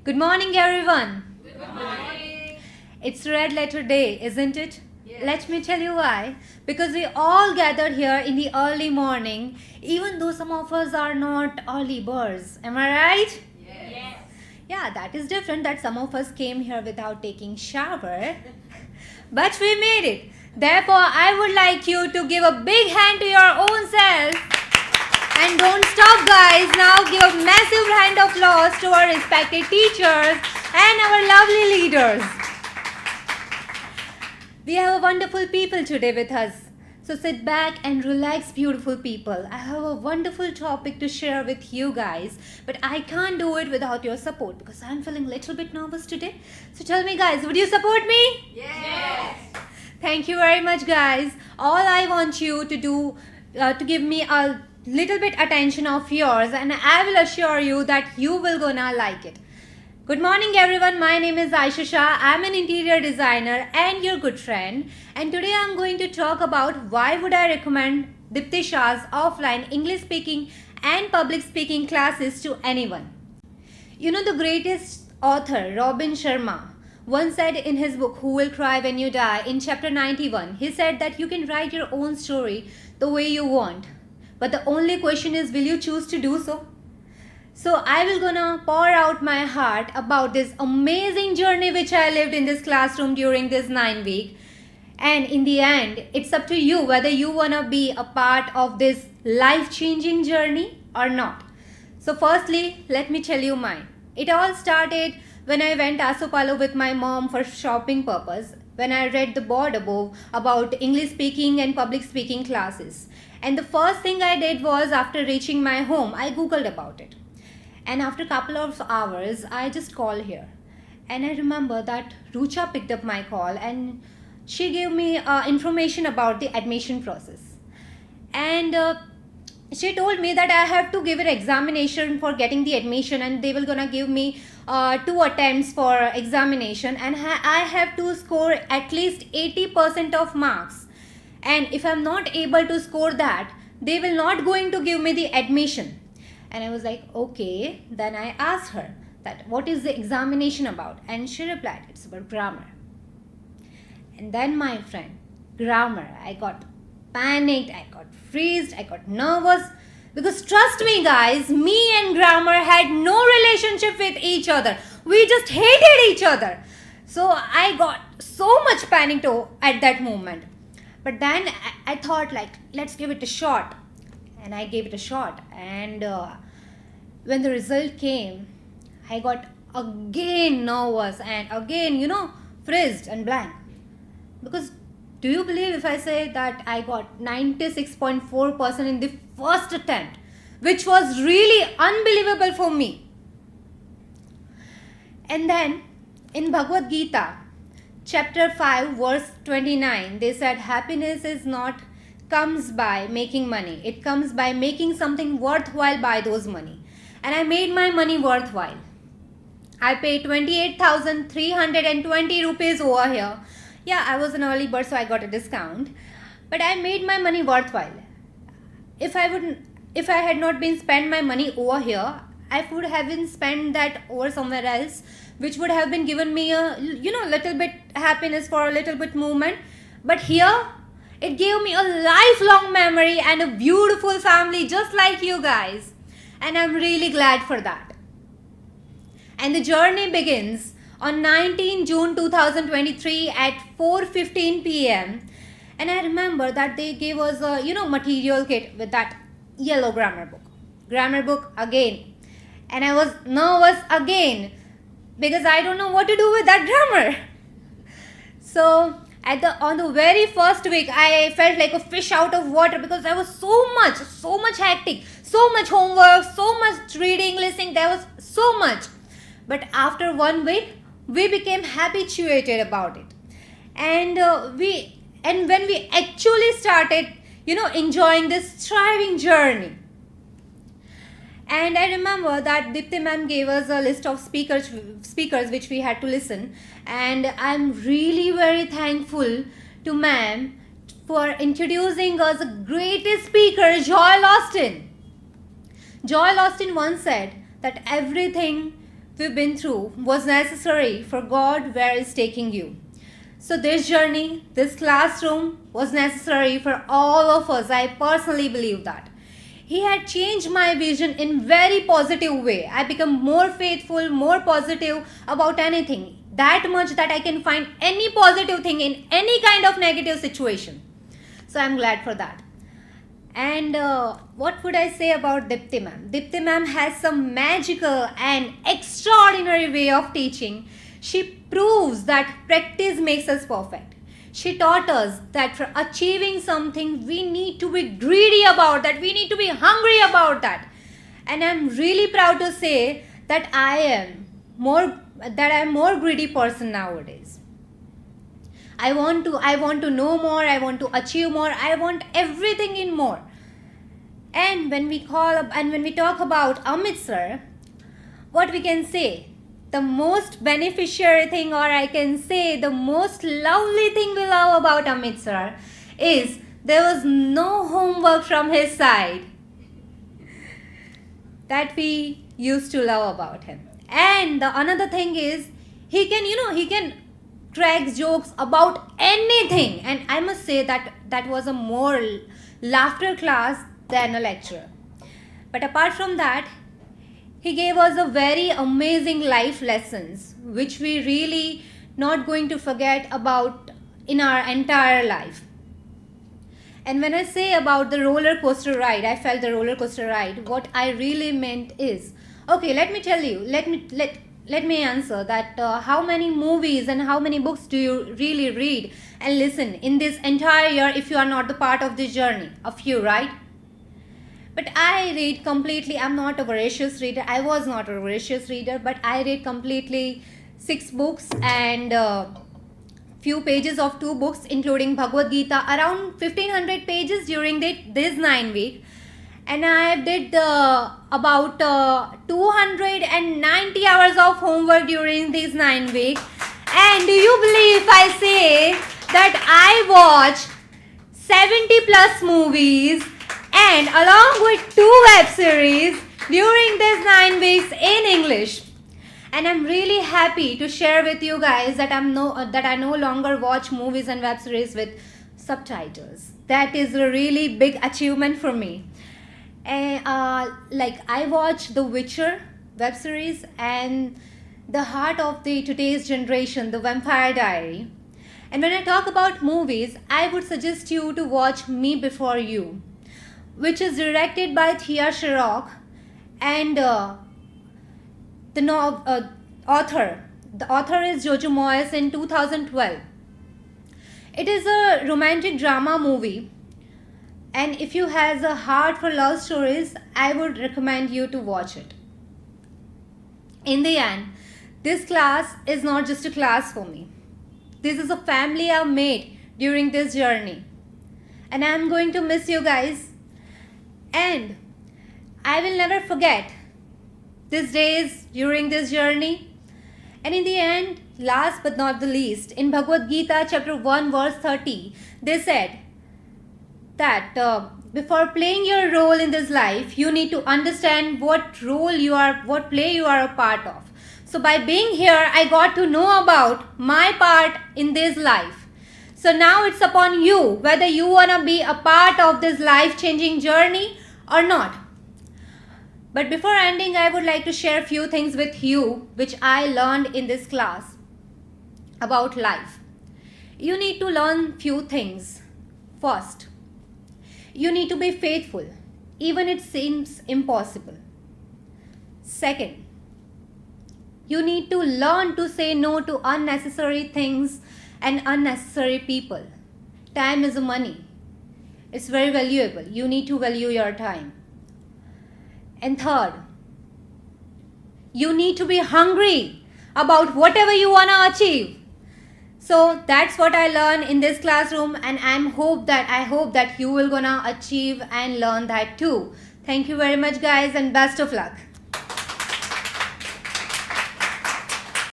Good morning, everyone. Good morning. It's Red Letter Day, isn't it? Yes. Let me tell you why. Because we all gathered here in the early morning, even though some of us are not early birds. Am I right? Yes. Yeah, that is different that some of us came here without taking shower. But we made it. Therefore, I would like you to give a big hand to your own self. And don't stop, guys. Now give a massive round of applause to our respected teachers and our lovely leaders. We have a wonderful people today with us. So sit back and relax, beautiful people. I have a wonderful topic to share with you guys. But I can't do it without your support because I'm feeling a little bit nervous today. So tell me, guys, would you support me? Yes. Thank you very much, guys. All I want you to do to give me a little bit attention of yours, and I will assure you that you will gonna like it. Good morning, everyone. My name is Aisha. I'm an interior designer and your good friend. And today I'm going to talk about why would I recommend Dipti Shah's offline English speaking and public speaking classes to anyone. You know, the greatest author, Robin Sharma, once said in his book, Who Will Cry When You Die, in chapter 91, he said that you can write your own story the way you want. But the only question is, will you choose to do so? So I will gonna pour out my heart about this amazing journey which I lived in this classroom during this 9 weeks. And in the end, it's up to you whether you wanna be a part of this life-changing journey or not. So firstly, let me tell you mine. It all started when I went Asopalo with my mom for shopping purpose, when I read the board above about English speaking and public speaking classes. And the first thing I did was, after reaching my home, I googled about it. And after a couple of hours, I just called here. And I remember that Rucha picked up my call and she gave me information about the admission process. And she told me that I have to give an examination for getting the admission, and they will gonna give me 2 attempts for examination, and I have to score at least 80% of marks. And if I'm not able to score that, they will not going to give me the admission. And I was like, okay. Then I asked her that what is the examination about, and she replied, it's about grammar. And then, my friend, grammar, I got panicked, I got freezed, I got nervous, because trust me, guys, me and grammar had no relationship with each other. We just hated each other. So I got so much panic at that moment. But then I thought, like, let's give it a shot. And I gave it a shot. And when the result came, I got again nervous and again, frizzed and blank. Because do you believe if I say that I got 96.4% in the first attempt, which was really unbelievable for me. And then in Bhagavad Gita, chapter 5, verse 29, they said happiness is not comes by making money. It comes by making something worthwhile by those money. And I made my money worthwhile. I paid 28,320 rupees over here. Yeah, I was an early bird, so I got a discount. But I made my money worthwhile. If I had not been spent my money over here, I would have been spent that over somewhere else, which would have been given me a little bit happiness for a little bit movement. But here, it gave me a lifelong memory and a beautiful family just like you guys. And I'm really glad for that. And the journey begins on 19 June 2023 at 4:15 p.m. And I remember that they gave us a, material kit with that yellow grammar book. Grammar book again. And I was nervous again because I don't know what to do with that grammar. So on the very first week, I felt like a fish out of water because there was so much hectic, so much homework, so much reading, listening. There was so much. But after 1 week, we became habituated about it. And when we actually started, enjoying this thriving journey. And I remember that Dipti ma'am gave us a list of speakers which we had to listen. And I'm really very thankful to ma'am for introducing us the greatest speaker, Joel Austin. Joel Austin once said that everything we've been through was necessary for God where is taking you. So this journey, this classroom was necessary for all of us. I personally believe that. He had changed my vision in very positive way. I become more faithful, more positive about anything. That much that I can find any positive thing in any kind of negative situation. So I'm glad for that. And what would I say about Dipti ma'am? Dipti ma'am has some magical and extraordinary way of teaching. She proves that practice makes us perfect. She taught us that for achieving something, we need to be greedy about that. We need to be hungry about that. And I'm really proud to say that I am more greedy person nowadays. I want to know more, I want to achieve more, I want everything in more. And when we talk about Amit sir, what we can say? The most beneficial thing, or I can say the most lovely thing we love about Amit sir is there was no homework from his side. That we used to love about him. And the another thing is he can crack jokes about anything, and I must say that was a more laughter class than a lecture. But apart from that, he gave us a very amazing life lessons which we really not going to forget about in our entire life. And when I say about the roller coaster ride, I felt the roller coaster ride, what I really meant is, okay, let me tell you, let me answer that how many movies and how many books do you really read and listen in this entire year if you are not the part of this journey? A few, right? But I read completely, I'm not a voracious reader, I was not a voracious reader, but I read completely 6 books and few pages of 2 books including Bhagavad Gita, around 1500 pages during this 9 weeks. And I did about 290 hours of homework during these 9 weeks. And do you believe if I say that I watched 70 plus movies and along with 2 web series during these 9 weeks in English? And I'm really happy to share with you guys that I no longer watch movies and web series with subtitles. That is a really big achievement for me. And like I watched The Witcher web series and The Heart of the Today's Generation, The Vampire Diary. And when I talk about movies, I would suggest you to watch Me Before You, which is directed by Thea Sharrock, and the author is Jojo Moyes in 2012. It is a romantic drama movie, and if you has a heart for love stories, I would recommend you to watch it. In the end, this class is not just a class for me. This is a family I've made during this journey, and I'm going to miss you guys. And I will never forget these days during this journey. And in the end, last but not the least, in Bhagavad Gita chapter 1 verse 30, they said that before playing your role in this life, you need to understand what play you are a part of. So by being here, I got to know about my part in this life. So now it's upon you whether you want to be a part of this life-changing journey or not. But before ending, I would like to share a few things with you which I learned in this class about life. You need to learn few things. First, you need to be faithful, even it seems impossible. Second, you need to learn to say no to unnecessary things and unnecessary people. Time is money. It's very valuable. You need to value your time. And third, you need to be hungry about whatever you want to achieve. So that's what I learned in this classroom, and I hope that you will gonna achieve and learn that too. Thank you very much guys, and best of luck.